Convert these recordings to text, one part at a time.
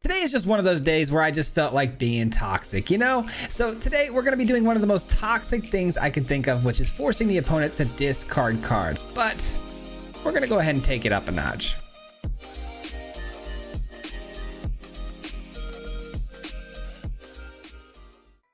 Today is just one of those days where I just felt like being toxic, you know? So today we're going to be doing one of the most toxic things I could think of, which is forcing the opponent to discard cards. But we're going to go ahead and take it up a notch.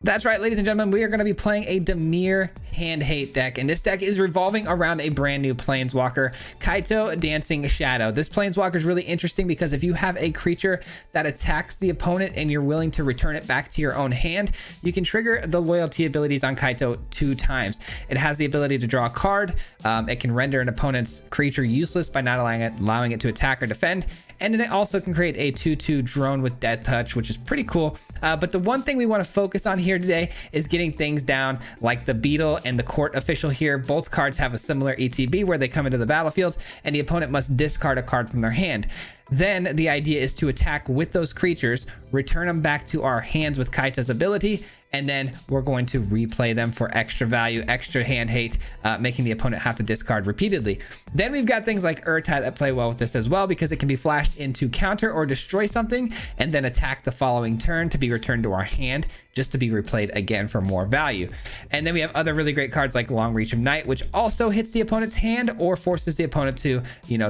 That's right, ladies and gentlemen, we are going to be playing a Dimir hand hate deck, and this deck is revolving around a brand new planeswalker, Kaito Dancing Shadow. This planeswalker is really interesting because if you have a creature that attacks the opponent and you're willing to return it back to your own hand, you can trigger the loyalty abilities on Kaito 2 times. It has the ability to draw a card. It can render an opponent's creature useless by not allowing it to attack or defend, and then it also can create a 2/2 drone with death touch, which is pretty cool. But the one thing we want to focus on here today is getting things down like the Beetle and the Court Official here. Both cards have a similar ETB where they come into the battlefield and the opponent must discard a card from their hand. Then the idea is to attack with those creatures, return them back to our hands with Kaito's ability, and then we're going to replay them for extra value, extra hand hate, making the opponent have to discard repeatedly. Then we've got things like Urtai that play well with this as well, because it can be flashed into counter or destroy something and then attack the following turn to be returned to our hand, just to be replayed again for more value. And then we have other really great cards like Long Reach of Night, which also hits the opponent's hand or forces the opponent to,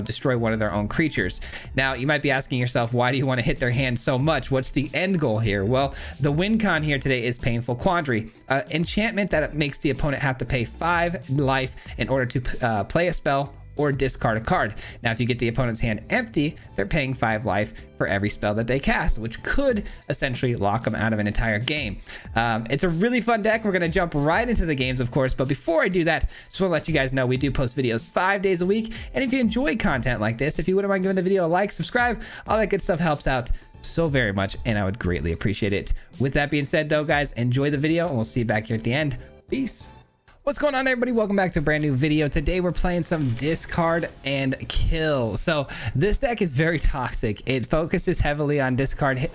destroy one of their own creatures. Now, you might be asking yourself, why do you want to hit their hand so much? What's the end goal here? Well, the win con here today is Painful Quandary, enchantment that makes the opponent have to pay 5 life in order to play a spell or discard a card. Now, if you get the opponent's hand empty, they're paying 5 life for every spell that they cast, which could essentially lock them out of an entire game. It's a really fun deck. We're going to jump right into the games, of course. But before I do that, just want to let you guys know we do post videos 5 days a week. And if you enjoy content like this, if you wouldn't mind giving the video a like, subscribe, all that good stuff helps out so very much, and I would greatly appreciate it. With that being said, though, guys, enjoy the video, and we'll see you back here at the end. Peace. What's going on, everybody? Welcome back to a brand new video. Today we're playing some discard and kill. So this deck is very toxic. It focuses heavily on discard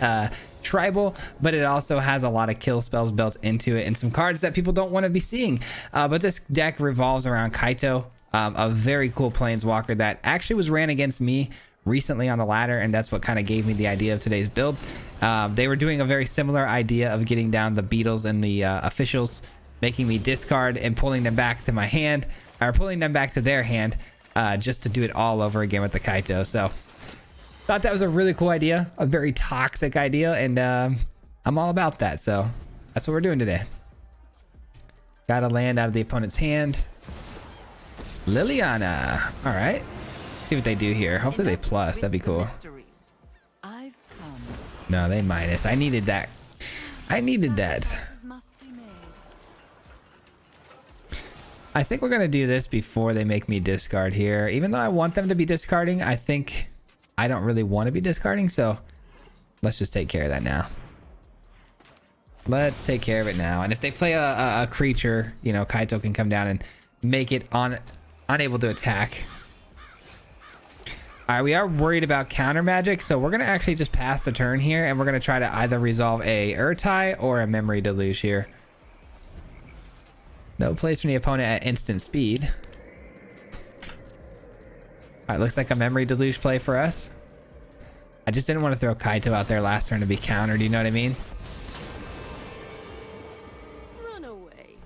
tribal, but it also has a lot of kill spells built into it and some cards that people don't want to be seeing. But this deck revolves around Kaito, a very cool planeswalker that actually was ran against me recently on the ladder, and that's what kind of gave me the idea of today's build. They were doing a very similar idea of getting down the Beetles and the officials, making me discard and pulling them back to my hand, or pulling them back to their hand, just to do it all over again with the Kaito. So thought that was a really cool idea, a very toxic idea, and I'm all about that. So that's what we're doing today. Got a land out of the opponent's hand. Liliana. All right. See what they do here. Hopefully they plus. That'd be cool. No, they minus. I needed that. I needed that. I think we're gonna do this before they make me discard here. Even though I want them to be discarding, I think I don't really want to be discarding, so let's just take care of that now. Let's take care of it now. And if they play a creature, Kaito can come down and make it unable to attack. All right, we are worried about counter magic, so we're gonna actually just pass the turn here, and we're gonna try to either resolve a Urtai or a Memory Deluge here. No place from the opponent at instant speed. All right, looks like a Memory Deluge play for us. I just didn't want to throw Kaito out there last turn to be countered, you know what I mean? Run away.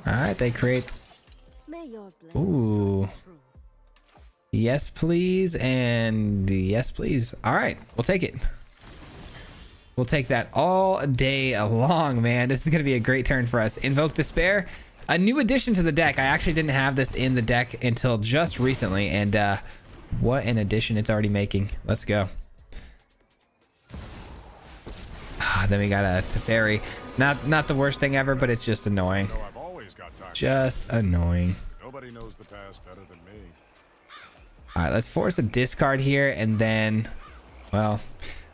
All right, they create. Ooh. Yes, please, and yes, please. All right, we'll take it. We'll take that all day long, man. This is going to be a great turn for us. Invoke Despair, a new addition to the deck. I actually didn't have this in the deck until just recently, and what an addition it's already making. Let's go. Then we got a Teferi. Not the worst thing ever, but it's just annoying. Just annoying. Nobody knows the past better than me. All right, let's force a discard here, and then, well,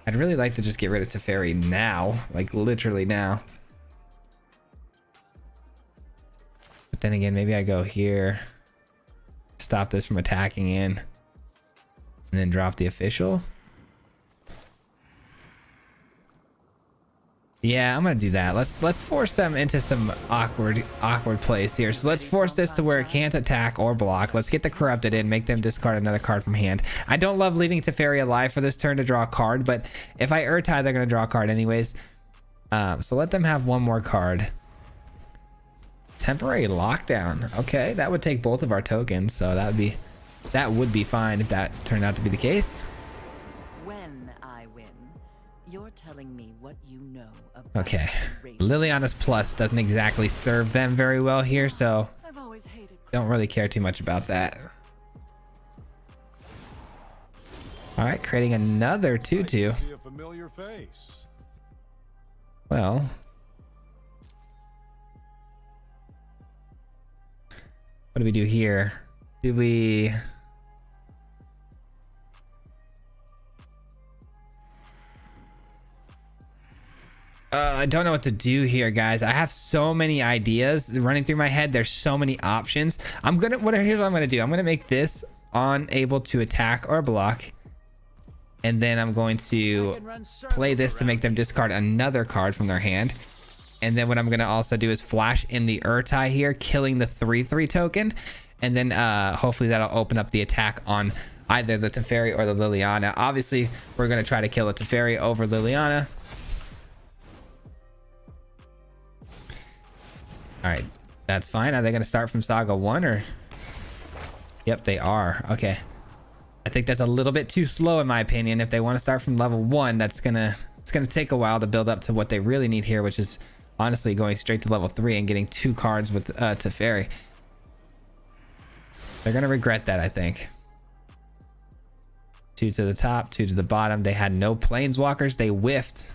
I'd really like to just get rid of Teferi now, like literally now. But then again, maybe I go here, stop this from attacking in, and then drop the official. Yeah, I'm gonna do that. Let's force them into some awkward place here. So let's force this to where it can't attack or block. Let's get the corrupted in, make them discard another card from hand. I don't love leaving Teferi alive for this turn to draw a card, but if I Urtai, they're gonna draw a card anyways. So let them have one more card. Temporary lockdown. Okay, that would take both of our tokens, so that would be fine if that turned out to be the case. When I win, you're telling me what you know about Okay, the race. Liliana's plus doesn't exactly serve them very well here, so I've always hated don't really care too much about that. All right, creating another 2/2. See a familiar face. Well, what do we do here? Do we... I don't know what to do here, guys. I have so many ideas running through my head. There's so many options. Here's what I'm gonna do. I'm gonna make this unable to attack or block, and then I'm going to play this to make them discard another card from their hand. And then what I'm gonna also do is flash in the Urtai here, killing the 3/3 token, and then hopefully that'll open up the attack on either the Teferi or the Liliana. Obviously, we're gonna try to kill the Teferi over Liliana. All right, that's fine. Are they going to start from Saga 1 or? Yep, they are. Okay. I think that's a little bit too slow in my opinion. If they want to start from level 1, it's going to take a while to build up to what they really need here, which is honestly going straight to level 3 and getting 2 cards with Teferi. They're going to regret that, I think. 2 to the top, 2 to the bottom. They had no planeswalkers. They whiffed.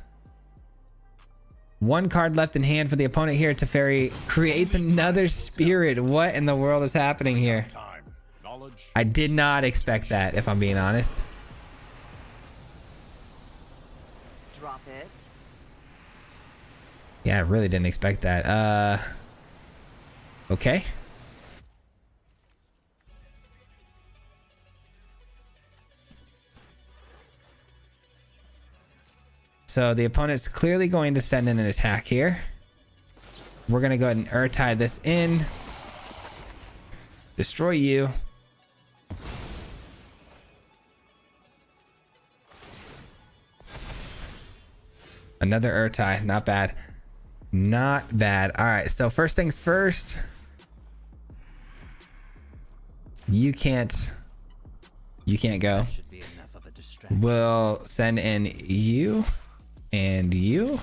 1 card left in hand for the opponent here. Teferi creates another spirit. What in the world is happening here? I did not expect that, if I'm being honest. drop it. Yeah, I really didn't expect that. Okay. So the opponent's clearly going to send in an attack here. We're going to go ahead and Urtai this in. Destroy you. Another Urtai. Not bad. Not bad. All right. So first things first. You can't go. Should be enough of a distraction. We'll send in you. And you.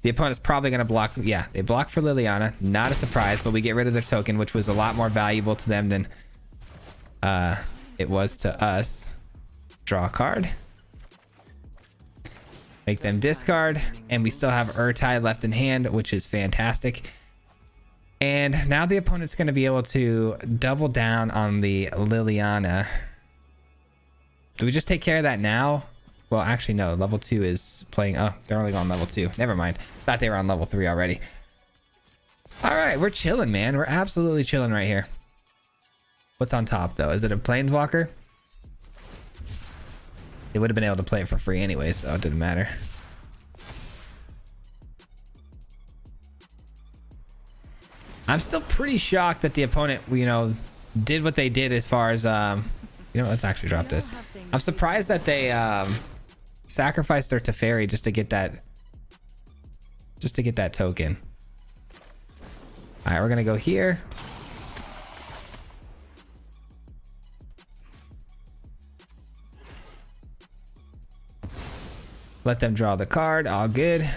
The opponent's probably going to block. Yeah, they block for Liliana. Not a surprise, but we get rid of their token, which was a lot more valuable to them than it was to us. Draw a card. Make them discard. And we still have Urtai left in hand, which is fantastic. And now the opponent's going to be able to double down on the Liliana. Do we just take care of that now? Well, actually, no. Level 2 is playing. Oh, they're only on level 2. Never mind. Thought they were on level 3 already. All right, we're chilling, man. We're absolutely chilling right here. What's on top, though? Is it a Planeswalker? They would have been able to play it for free anyway, so it didn't matter. I'm still pretty shocked that the opponent, you know, did what they did as far as, you know, let's actually drop this. I'm surprised that they sacrificed their Teferi just to get that token. All right, we're gonna go here. Let them draw the card. All good.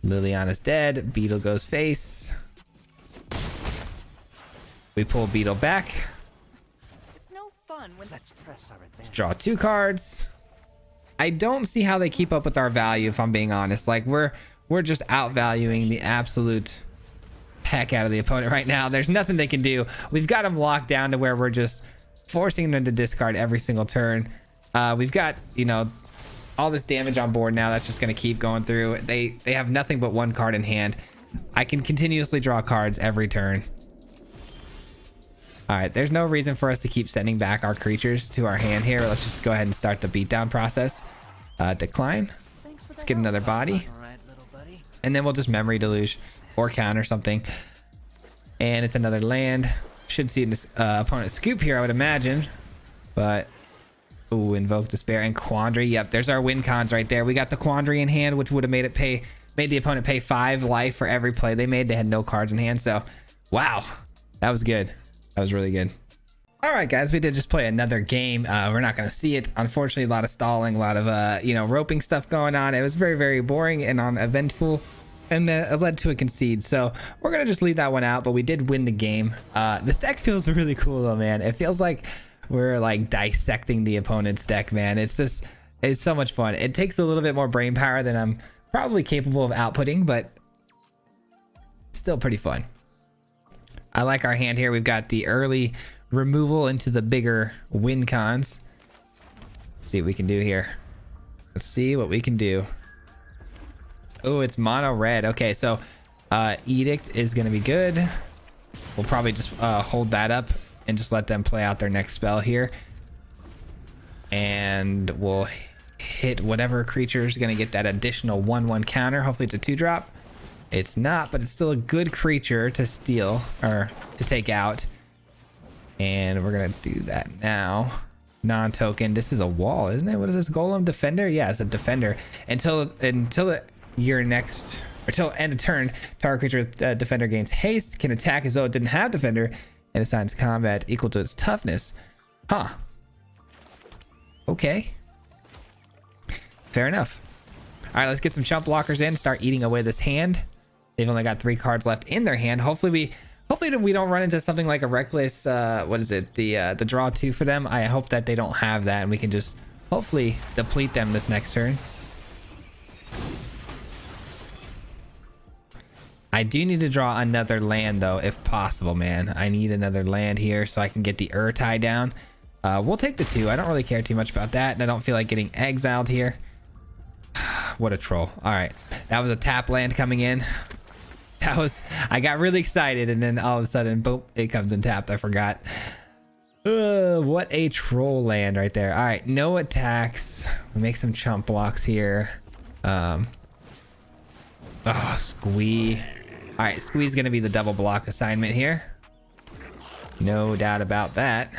Liliana's dead. Beetle goes face. We pull Beetle back. It's no fun when let's press our advantage. Let's draw 2 cards. I don't see how they keep up with our value, if I'm being honest. Like, we're just outvaluing the absolute heck out of the opponent right now. There's nothing they can do. We've got them locked down to where we're just forcing them to discard every single turn. We've got, you know, all this damage on board now that's just going to keep going through. They have nothing but 1 card in hand. I can continuously draw cards every turn. All right, there's no reason for us to keep sending back our creatures to our hand here. Let's just go ahead and start the beatdown process. Decline. Let's get another body. And then we'll just memory deluge or counter something. And it's another land. Should see an opponent scoop here, I would imagine. But, ooh, Invoke Despair and Quandary. Yep, there's our win cons right there. We got the Quandary in hand, which would have made the opponent pay 5 life for every play they made. They had no cards in hand, so wow, that was good. That was really good. All right, guys, we did just play another game. We're not going to see it. Unfortunately, a lot of stalling, a lot of, roping stuff going on. It was very, very boring and uneventful, and it led to a concede. So we're going to just leave that one out, but we did win the game. This deck feels really cool, though, man. It feels like we're, like, dissecting the opponent's deck, man. It's so much fun. It takes a little bit more brain power than I'm probably capable of outputting, but still pretty fun. I like our hand here. We've got the early removal into the bigger win cons. Let's see what we can do here. Let's see what we can do. Oh, it's mono red. Okay, so Edict is going to be good. We'll probably just hold that up and just let them play out their next spell here. And we'll hit whatever creature is going to get that additional 1/1 counter. Hopefully it's a 2-drop. It's not, but it's still a good creature to steal or to take out. And we're going to do that now. Non-token. This is a wall, isn't it? What is this? Golem Defender? Yeah, it's a defender. Until your next, or till end of turn, target creature with defender gains haste, can attack as though it didn't have defender, and assigns combat equal to its toughness. Huh. Okay. Fair enough. All right, let's get some chump blockers in. Start eating away this hand. They've only got 3 cards left in their hand. Hopefully we don't run into something like a reckless. What is it? The draw 2 for them. I hope that they don't have that, and we can just hopefully deplete them this next turn. I do need to draw another land though, if possible, man. I need another land here so I can get the Urtai down. We'll take the 2. I don't really care too much about that, and I don't feel like getting exiled here. What a troll. All right, that was a tap land coming in. I got really excited, and then all of a sudden, boom, it comes in tapped. I forgot. What a troll land right there. All right, no attacks. We make some chump blocks here. Squee. All right, Squee's gonna be the double block assignment here. No doubt about that.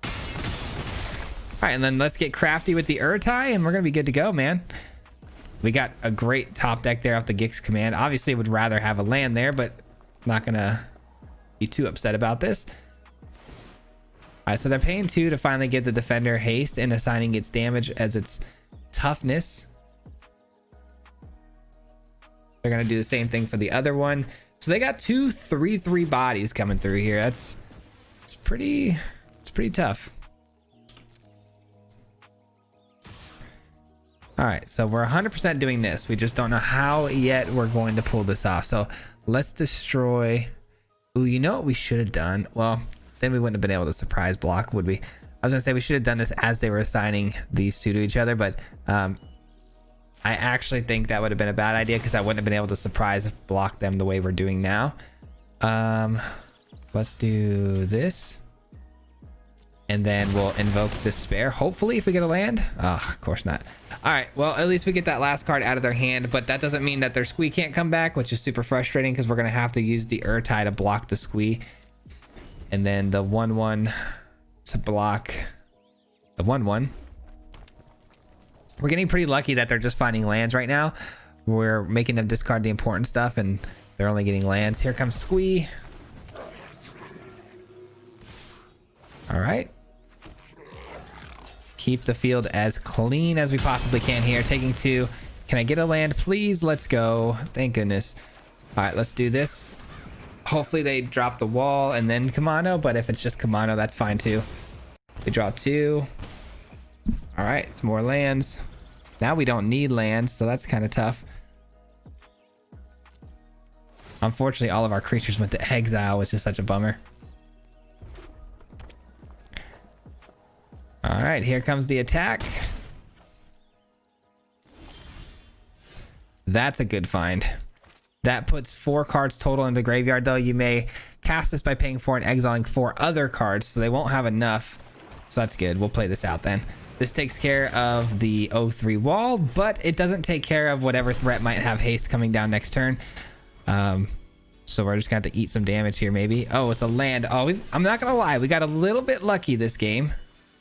All right, and then let's get crafty with the Urtai, and we're gonna be good to go, man. We got a great top deck there off the Gix command. Obviously, would rather have a land there, but not gonna be too upset about this. All right, so they're paying 2 to finally get the defender haste and assigning its damage as its toughness. They're gonna do the same thing for the other one. So they got 2 3/3 bodies coming through here. It's pretty tough. All right, so we're 100% doing this. We just don't know how yet we're going to pull this off. So let's destroy. Ooh, you know what we should have done? Well, then we wouldn't have been able to surprise block, would we? I was gonna say we should have done this as they were assigning these 2 to each other, but I actually think that would have been a bad idea because I wouldn't have been able to surprise block them the way we're doing now. Let's do this. And then we'll invoke Despair. Hopefully, if we get a land. Oh, of course not. All right. Well, at least we get that last card out of their hand. But that doesn't mean that their Squee can't come back, which is super frustrating because we're going to have to use the Urtai to block the Squee. And then the 1/1 to block the 1/1. We're getting pretty lucky that they're just finding lands right now. We're making them discard the important stuff, and they're only getting lands. Here comes Squee. All right. Keep the field as clean as we possibly can here. Taking 2. Can I get a land, please? Let's go. Thank goodness. All right, let's do this. Hopefully they drop the wall and then Kamano, but if it's just Kamano, that's fine too. They draw 2. All right, it's more lands. Now we don't need lands, so that's kind of tough. Unfortunately, all of our creatures went to exile, which is such a bummer. All right, here comes the attack. That's a good find. That puts 4 cards total in the graveyard, though. You may cast this by paying 4 and exiling 4 other cards, so they won't have enough. So that's good. We'll play this out then. This takes care of the 0-3 wall, but it doesn't take care of whatever threat might have haste coming down next turn. So we're just going to have to eat some damage here, maybe. Oh, it's a land. Oh, I'm not going to lie. We got a little bit lucky this game.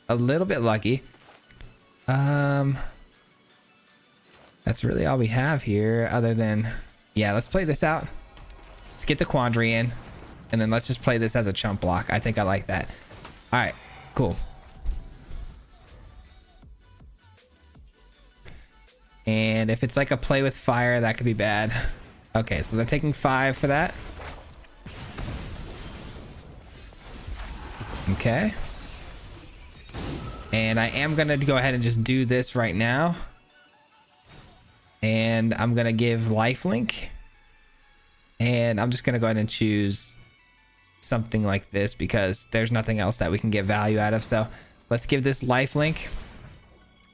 A little bit lucky. That's really all we have here other than... Yeah, let's play this out. Let's get the Quandary in. And then let's just play this as a chump block. I think I like that. All right, cool. And if it's like a play with fire, that could be bad. Okay, so they're taking 5 for that. Okay. And I am going to go ahead and just do this right now. And I'm going to give lifelink. And I'm just going to go ahead and choose something like this because there's nothing else that we can get value out of. So let's give this lifelink.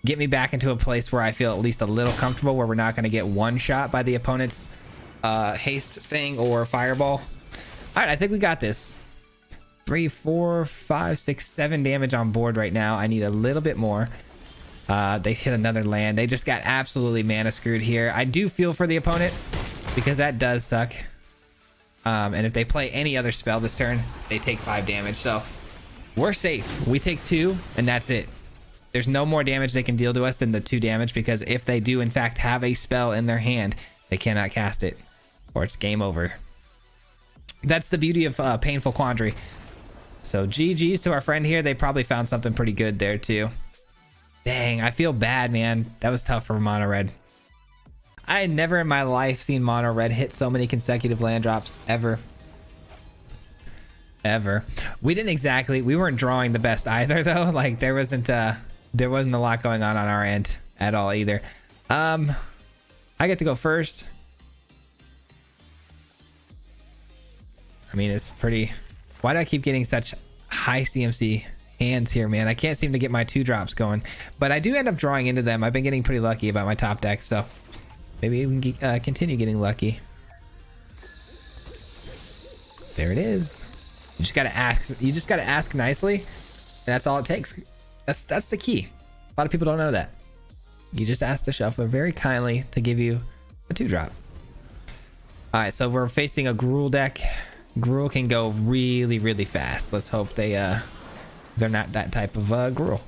Get me back into a place where I feel at least a little comfortable, where we're not going to get one shot by the opponent's haste thing or fireball. All right, I think we got this. 3, 4, 5, 6, 7 damage on board right now. I need a little bit more. They hit another land. They just got absolutely mana screwed here. I do feel for the opponent because that does suck. And if they play any other spell this turn, they take 5 damage. So we're safe. We take 2 and that's it. There's no more damage they can deal to us than the 2 damage, because if they do in fact have a spell in their hand, they cannot cast it or it's game over. That's the beauty of Painful Quandary. So GG's to our friend here. They probably found something pretty good there too. Dang, I feel bad, man. That was tough for mono red. I had never in my life seen mono red hit so many consecutive land drops ever. We weren't drawing the best either though. Like there wasn't a lot going on our end at all either. I get to go first. I mean, it's pretty... Why do I keep getting such high CMC hands here, man? I can't seem to get my 2 drops going, but I do end up drawing into them. I've been getting pretty lucky about my top deck, so maybe we can continue getting lucky. There it is. You just gotta ask. You just gotta ask nicely, and that's all it takes. That's the key. A lot of people don't know that. You just ask the shuffler very kindly to give you a 2-drop. All right, so we're facing a Gruul deck. Gruul can go really, really fast. Let's hope they're not that type of Gruul.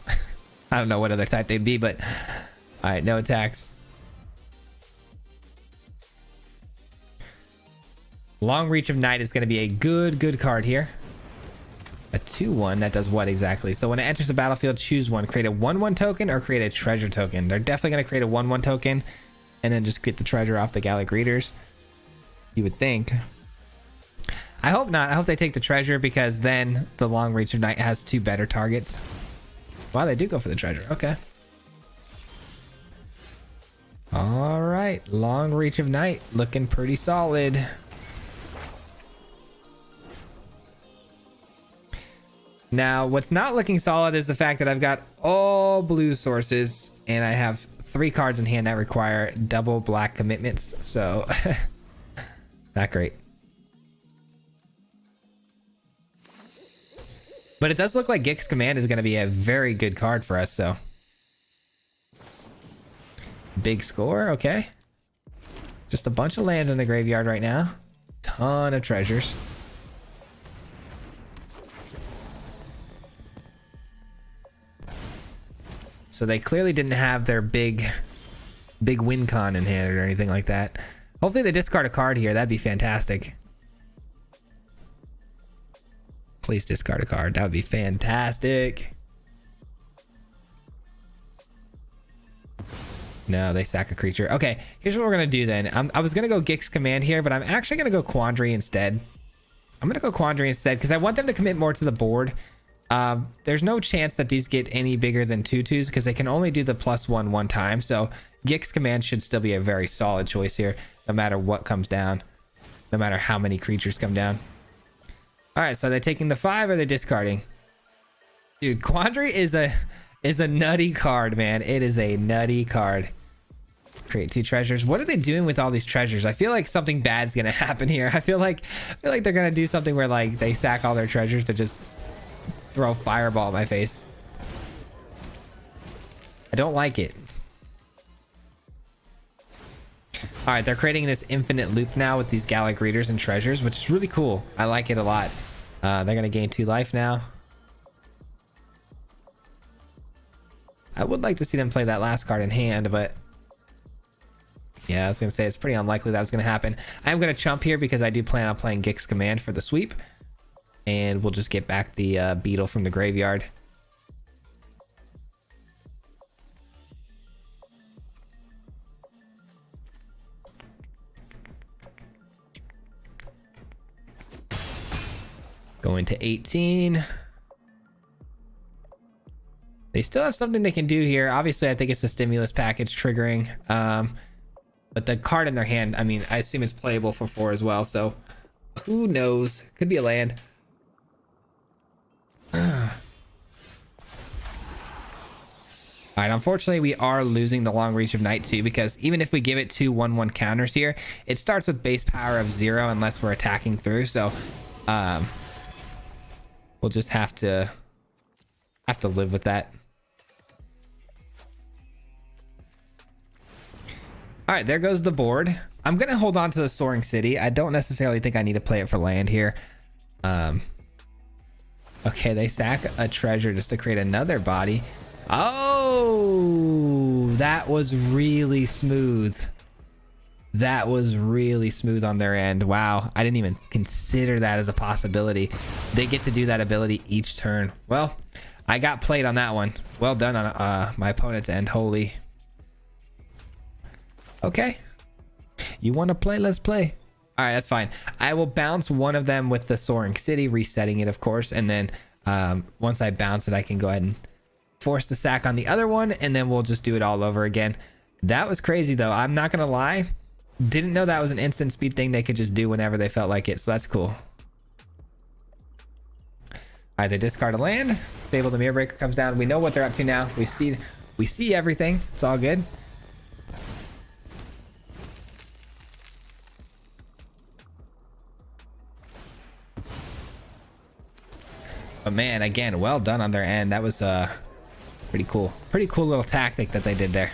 I don't know what other type they'd be, but all right, no attacks. Long Reach of Night is going to be a good card here. A 2/1 that does what exactly? So when it enters the battlefield, choose one. Create a 1/1 token or create a treasure token. They're definitely going to create a 1/1 token and then just get the treasure off the Gallic Readers. You would think. I hope not. I hope they take the treasure, because then the Long Reach of Night has 2 better targets. Wow, they do go for the treasure. Okay. All right. Long Reach of Night looking pretty solid. Now, what's not looking solid is the fact that I've got all blue sources and I have 3 cards in hand that require double black commitments. So, not great. But it does look like Gix Command is going to be a very good card for us, so. Big score, okay. Just a bunch of lands in the graveyard right now. Ton of treasures. So they clearly didn't have their big win con in hand or anything like that. Hopefully they discard a card here. That'd be fantastic. Please discard a card. That would be fantastic. No, they sack a creature. Okay, here's what we're going to do then. I was going to go Gix Command here, but I'm actually going to go Quandary instead. I'm going to go Quandary instead because I want them to commit more to the board. There's no chance that these get any bigger than 2/2s because they can only do the +1 one time. So Gix Command should still be a very solid choice here, no matter what comes down, no matter how many creatures come down. All right, so are they taking the 5 or are they discarding? Dude, Quandary is a nutty card, man. It is a nutty card. Create 2 treasures. What are they doing with all these treasures? I feel like something bad's gonna happen here. I feel like they're gonna do something where like they sack all their treasures to just throw fireball at my face. I don't like it. All right, they're creating this infinite loop now with these Gallic Readers and treasures, which is really cool. I like it a lot. They're gonna gain 2 life now. I would like to see them play that last card in hand, but yeah, I was gonna say it's pretty unlikely that was gonna happen. I'm gonna chump here because I do plan on playing Gix Command for the sweep, and we'll just get back the beetle from the graveyard. Going to 18. They still have something they can do here. Obviously, I think it's the stimulus package triggering. But the card in their hand, I mean, I assume it's playable for 4 as well. So who knows? Could be a land. All right, unfortunately, we are losing the long reach of Knight 2 because even if we give it 2 1/1 counters here, it starts with base power of 0 unless we're attacking through. So we'll just have to live with that. All right, there goes the board. I'm gonna hold on to the Soaring City. I don't necessarily think I need to play it for land here. Okay, they sack a treasure just to create another body. Oh, that was really smooth. That was really smooth on their end. Wow, I didn't even consider that as a possibility. They get to do that ability each turn. Well, I got played on that one. Well done on my opponent's end. Holy. Okay. You want to play? Let's play. All right, that's fine. I will bounce one of them with the Soaring City, resetting it, of course. And then once I bounce it, I can go ahead and force the sack on the other one. And then we'll just do it all over again. That was crazy, though. I'm not going to lie. Didn't know that was an instant speed thing they could just do whenever they felt like it. So that's cool. All right, they discard a land. Fable the Mirror Breaker comes down. We know what they're up to now. We see everything. It's all good. But man, again, well done on their end. That was pretty cool. Pretty cool little tactic that they did there.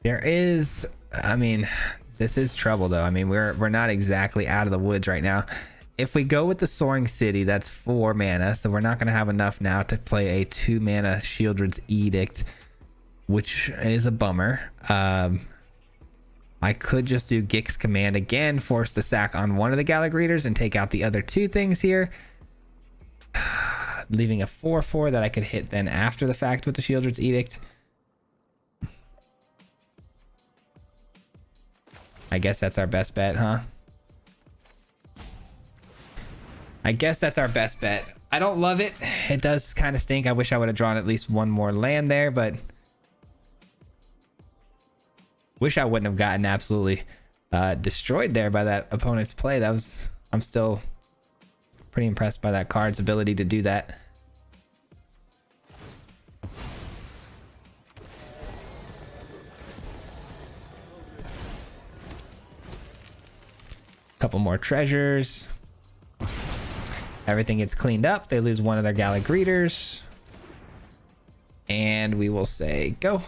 There is, I mean, this is trouble though. I mean, we're not exactly out of the woods right now. If we go with the Soaring City, that's 4 mana, so we're not going to have enough now to play a 2 mana Shieldred's Edict, which is a bummer. I could just do Gix Command again, force the sack on one of the Gallic Readers and take out the other 2 things here, leaving a 4/4 that I could hit then after the fact with the Shieldred's Edict. I guess that's our best bet, huh? I guess that's our best bet. I don't love it. It does kind of stink. I wish I would have drawn at least 1 more land there, but wish I wouldn't have gotten absolutely destroyed there by that opponent's play. I'm still pretty impressed by that card's ability to do that. Couple more treasures. Everything gets cleaned up. They lose one of their Gallic Readers. And we will say go.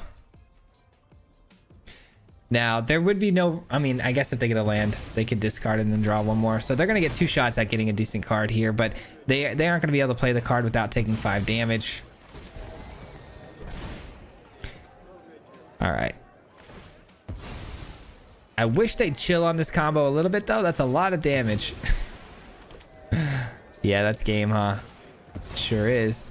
Now, there would be no... I mean, I guess if they get a land, they could discard and then draw 1 more. So they're going to get 2 shots at getting a decent card here. But they aren't going to be able to play the card without taking 5 damage. All right. I wish they'd chill on this combo a little bit, though. That's a lot of damage. Yeah, that's game, huh? Sure is.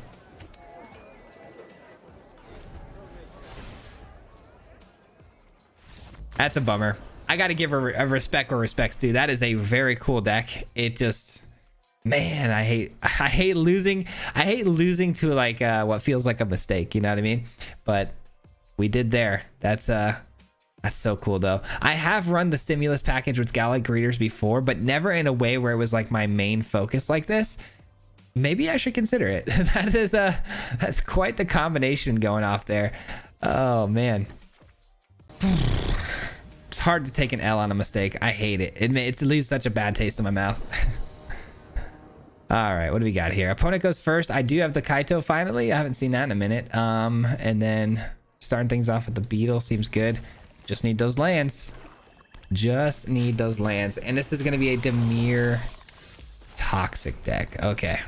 That's a bummer. I got to give a respect where respect's due. That is a very cool deck. It just... Man, I hate losing. I hate losing to like what feels like a mistake. You know what I mean? But we did there. That's That's so cool though. I have run the stimulus package with Gallic Greeters before, but never in a way where it was like my main focus like this. Maybe I should consider it. That's quite the combination going off there. Oh man. It's hard to take an L on a mistake. I hate it. It leaves such a bad taste in my mouth. All right, what do we got here? Opponent goes first. I do have the Kaito finally. I haven't seen that in a minute. And then starting things off with the Beetle seems good. Just need those lands. Just need those lands. And this is going to be a Dimir Toxic deck. Okay.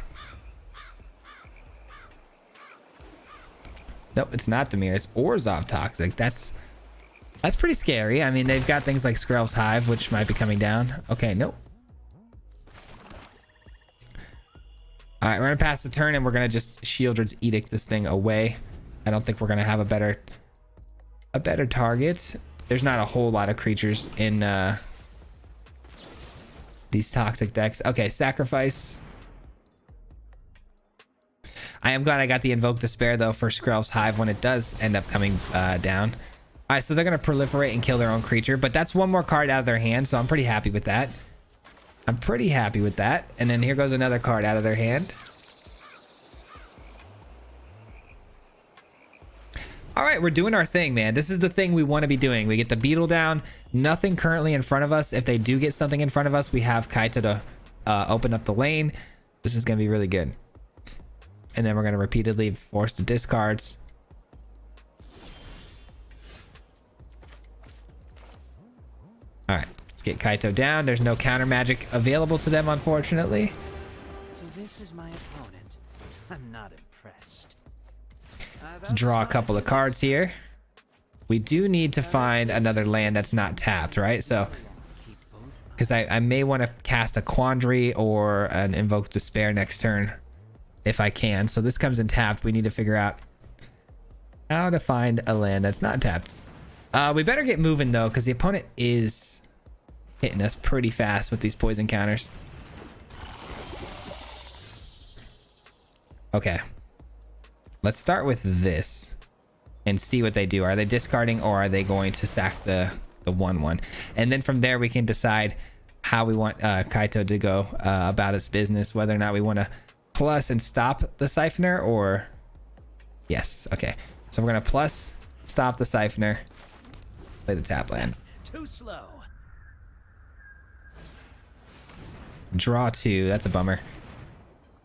Nope, it's not Dimir. It's Orzhov Toxic. That's pretty scary. I mean, they've got things like Skrelv's Hive, which might be coming down. Okay, nope. All right, we're going to pass the turn, and we're going to just Shieldred's Edict this thing away. I don't think we're going to have a better target. There's not a whole lot of creatures in these toxic decks. Okay, sacrifice. I am glad I got the Invoke Despair though for Skrelv's Hive when it does end up coming down. All right, so they're gonna proliferate and kill their own creature, but that's one more card out of their hand, so I'm pretty happy with that. I'm pretty happy with that. And then here goes another card out of their hand. All right, we're doing our thing, man. This is the thing we want to be doing. We get the Beetle down. Nothing currently in front of us. If they do get something in front of us, we have Kaito to open up the lane. This is going to be really good. And then we're going to repeatedly force the discards. All right, let's get Kaito down. There's no counter magic available to them, unfortunately. So this is my opponent. I'm not impressed. Let's draw a couple of cards here. We do need to find another land that's not tapped, right? So, because I may want to cast a Quandary or an Invoke Despair next turn if I can. So this comes in tapped. We need to figure out how to find a land that's not tapped. We better get moving though, because the opponent is hitting us pretty fast with these poison counters. Okay. Let's start with this and see what they do. Are they discarding or are they going to sack the 1/1? And then from there we can decide how we want Kaito to go about its business, whether or not we want to plus and stop the Siphoner or... Yes, okay. So we're going to plus, stop the Siphoner, play the tap land. Too slow. Draw 2, that's a bummer.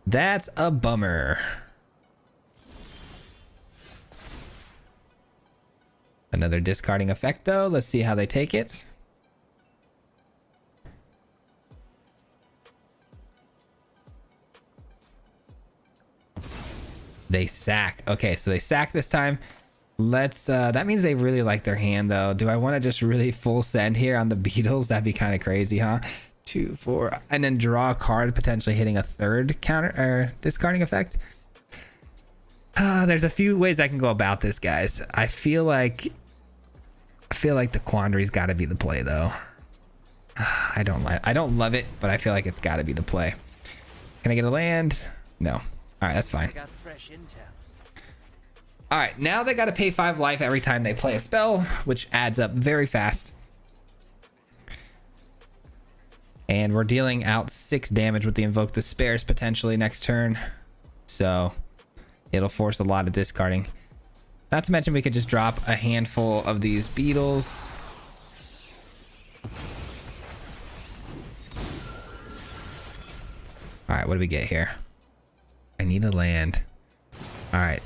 That's a bummer. Another discarding effect though. Let's see how they take it. They sack. Okay, so they sack this time. Let's that means they really like their hand though. Do I want to just really full send here on the Beetles? That'd be kind of crazy, huh? 2, 4, and then draw a card, potentially hitting a third counter or discarding effect. There's a few ways I can go about this, guys. I feel like the Quandary's got to be the play though. I don't love it, but I feel like it's got to be the play. Can I get a land? No. All right, that's fine. I got fresh intel. All right, now they got to pay 5 life every time they play a spell, which adds up very fast. And we're dealing out 6 damage with the Invoke Despairs potentially next turn. So it'll force a lot of discarding. Not to mention we could just drop a handful of these Beetles. All right, what do we get here? I need a land. All right,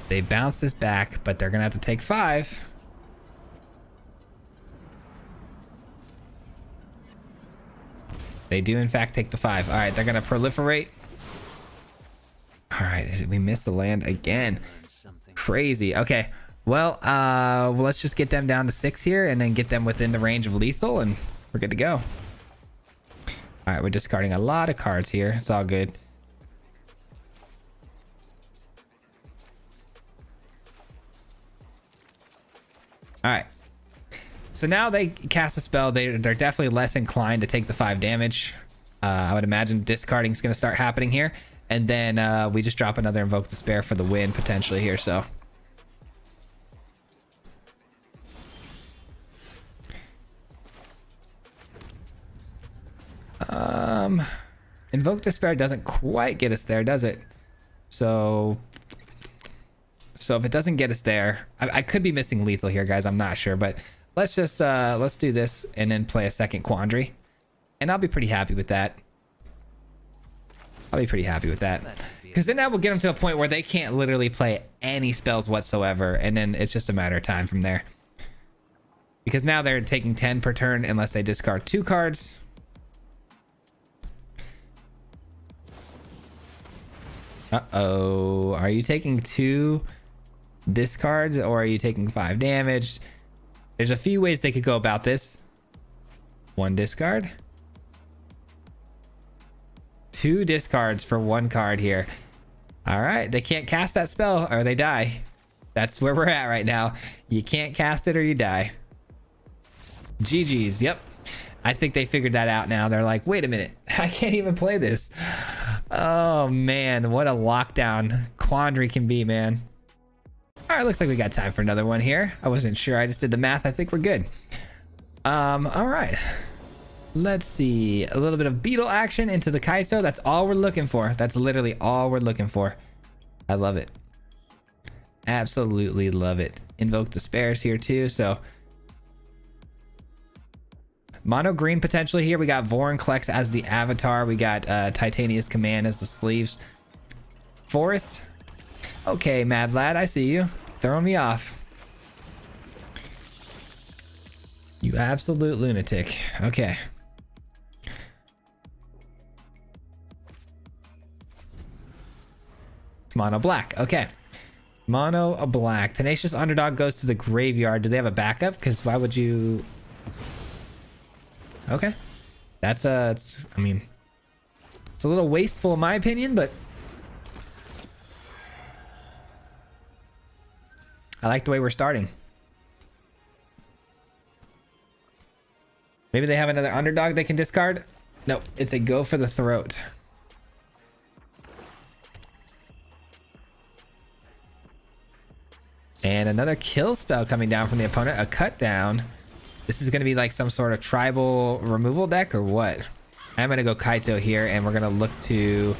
they bounce this back, but they're gonna have to take 5. They do in fact take the 5. All right, they're gonna proliferate. All right, we missed the land again. Crazy. Okay, well, let's just get them down to 6 here and then get them within the range of lethal and we're good to go. All right, we're discarding a lot of cards here. It's all good. All right, so now they cast a spell. They're definitely less inclined to take the 5 damage. I would imagine discarding is going to start happening here. And then we just drop another Invoke Despair for the win potentially here. So Invoke Despair doesn't quite get us there, does it? So if it doesn't get us there, I could be missing lethal here, guys. I'm not sure, but let's just let's do this and then play a second Quandary, and I'll be pretty happy with that. I'll be pretty happy with that, because then that will get them to a point where they can't literally play any spells whatsoever, and then it's just a matter of time from there. Because now they're taking 10 per turn unless they discard 2 cards. Uh-oh. Are you taking 2 discards or are you taking 5 damage? There's a few ways they could go about this. 1 discard. 2 discards for 1 card here. All right. They can't cast that spell or they die. That's where we're at right now. You can't cast it or you die. GG's. Yep. I think they figured that out now. They're like, wait a minute. I can't even play this. Oh, man. What a lockdown Quandary can be, man. All right. Looks like we got time for another one here. I wasn't sure. I just did the math. I think we're good. All right. Let's see. A little bit of beetle action into the Kaito. That's all we're looking for. That's literally all we're looking for. I love it. Absolutely love it. Invoke Despairs here too. So mono green potentially here. We got Vorinclex as the avatar. We got Titania's Command as the sleeves. Forest. Okay, Mad Lad, I see you. Throwing me off. You absolute lunatic. Okay. Mono black. Okay. Mono black. Tenacious Underdog goes to the graveyard. Do they have a backup? Because why would you... Okay. That's I mean, it's a little wasteful in my opinion, but I like the way we're starting. Maybe they have another underdog they can discard. No, it's a go for the throat. And another kill spell coming down from the opponent, a cut down. This is going to be like some sort of tribal removal deck or what? I'm going to go Kaito here and we're going to look to...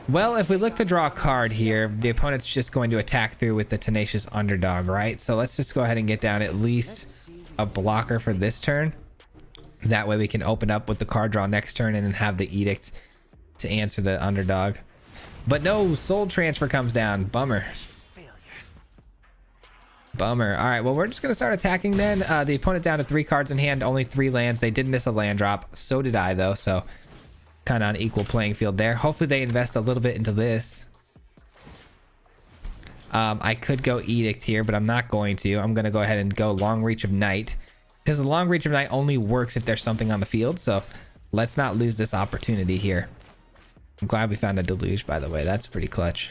Well, if we look to draw a card here, the opponent's just going to attack through with the Tenacious Underdog, right? So let's just go ahead and get down at least a blocker for this turn. That way we can open up with the card draw next turn and then have the Edict to answer the Underdog. But no, Soul Transfer comes down. Bummer. Bummer. All right, well, we're just going to start attacking then. The opponent down to 3 cards in hand, only 3 lands. They did miss a land drop. So did I, though. So kind of on equal playing field there. Hopefully they invest a little bit into this. I could go Edict here, but I'm not going to. I'm going to go ahead and go Long Reach of Night. Because the Long Reach of Night only works if there's something on the field. So let's not lose this opportunity here. I'm glad we found a Deluge, by the way. That's pretty clutch.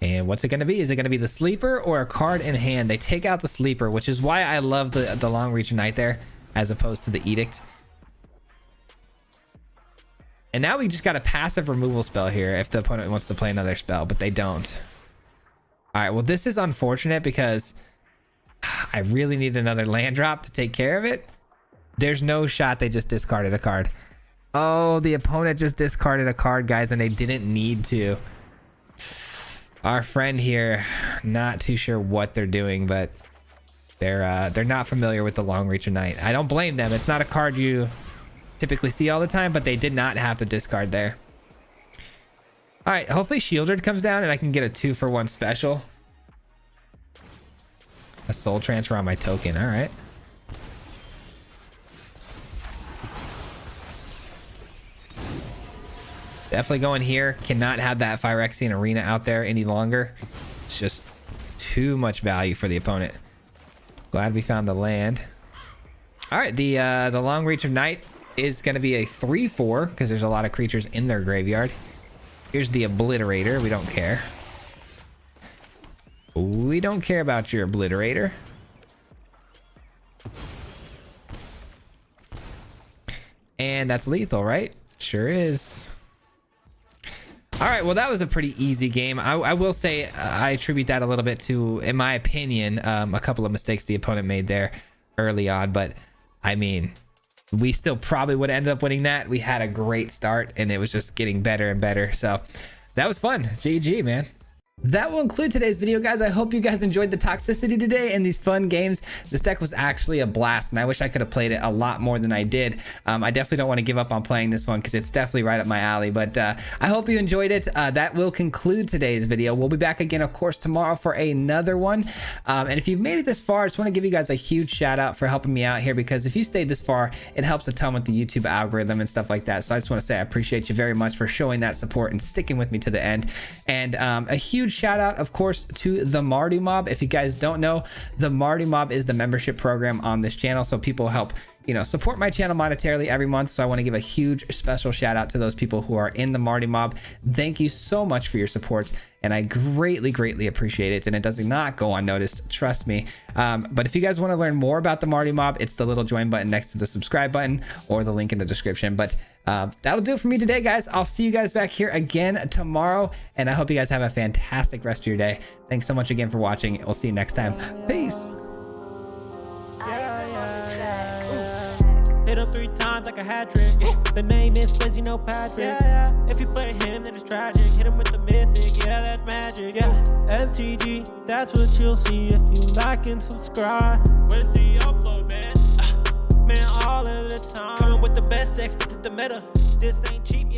And what's it going to be? Is it going to be the sleeper or a card in hand? They take out the sleeper, which is why I love the Long Reach of Night there as opposed to the Edict. And now we just got a passive removal spell here if the opponent wants to play another spell, but they don't. All right, well, this is unfortunate because I really need another land drop to take care of it. There's no shot they just discarded a card. Oh, the opponent just discarded a card, guys, and they didn't need to. Our friend here, not too sure what they're doing, but they're not familiar with the Long Reach of Night. I don't blame them. It's not a card you typically see all the time, but they did not have to discard there. All right, hopefully Shieldred comes down and I can get a 2-for-1 special. A Soul Transfer on my token. All right. Definitely going here. Cannot have that Phyrexian Arena out there any longer. It's just too much value for the opponent. Glad we found the land. All right, the Long Reach of Night is going to be a 3/4 because there's a lot of creatures in their graveyard. Here's the Obliterator. We don't care. We don't care about your Obliterator. And that's lethal, right? Sure is. All right, well, that was a pretty easy game. I will say I attribute that a little bit to, in my opinion, a couple of mistakes the opponent made there early on. But I mean, we still probably would have ended up winning that. We had a great start and it was just getting better and better. So that was fun. GG, man. That will include today's video, guys. I hope you guys enjoyed the toxicity today and these fun games. This deck was actually a blast, and I wish I could have played it a lot more than I did. I definitely don't want to give up on playing this one because it's definitely right up my alley, but I hope you enjoyed it. That will conclude today's video. We'll be back again, of course, tomorrow for another one. And if you've made it this far, I just want to give you guys a huge shout out for helping me out here, because if you stayed this far, it helps a ton with the YouTube algorithm and stuff like that. So I just want to say I appreciate you very much for showing that support and sticking with me to the end. And a huge shout out, of course, to the Mardu Mob. If you guys don't know, the Mardu Mob is the membership program on this channel, so people help, you know, support my channel monetarily every month. So I want to give a huge special shout out to those people who are in the Mardu Mob. Thank you so much for your support, and I greatly appreciate it, and it does not go unnoticed, trust me. But if you guys want to learn more about the Mardu Mob, it's the little join button next to the subscribe button or the link in the description. But that'll do it for me today, guys. I'll see you guys back here again tomorrow, and I hope you guys have a fantastic rest of your day. Thanks so much again for watching. We'll see you next time. Peace. Hit him 3 times like a hat trick. Yeah. The name is Swayze, no Patrick. If you play him, then it's tragic. Hit him with the mythic, yeah, that's magic. Yeah, MTG, that's what you'll see if you like and subscribe. With the upload, man, man, all of the time. Coming with the best decks, this is the meta. This ain't cheap.